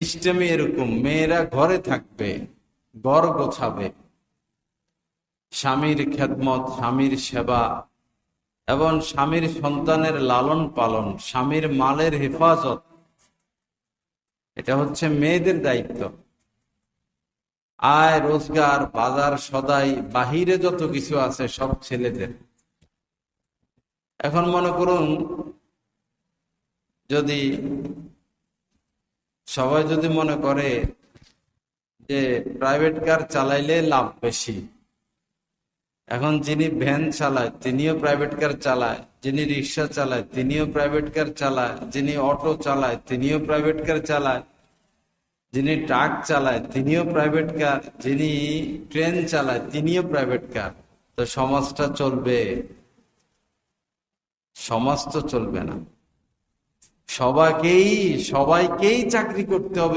সিস্টেমই এরকম, মেয়েরা ঘরে থাকবে, ঘর গোছাবে, স্বামীর খেদমত, স্বামীর সেবা এবং স্বামীর সন্তানের লালন পালন, স্বামীর মালের হেফাজত, এটা হচ্ছে মেয়েদের দায়িত্ব। আয় রোজগার, বাজার সদাই, বাহিরে যত কিছু আছে সব ছেলেদের। এখন মনে করুন, যদি সবাই যদি মনে করে যে প্রাইভেট কার চালাইলে লাভ বেশি, এখন যিনি ভ্যান চালায় তিনিও প্রাইভেট কার চালায়, যিনি রিক্সা চালায় তিনিও প্রাইভেট কার চালায়, যিনি অটো চালায় তিনিও প্রাইভেট কার চালায়, যিনি ট্রাক চালায় তিনিও প্রাইভেট কার, যিনি ট্রেন চালায় তিনিও প্রাইভেট কার। তো সমাজটা চলবে? সমাজ তো চলবে না। সবাইকেই চাকরি করতে হবে।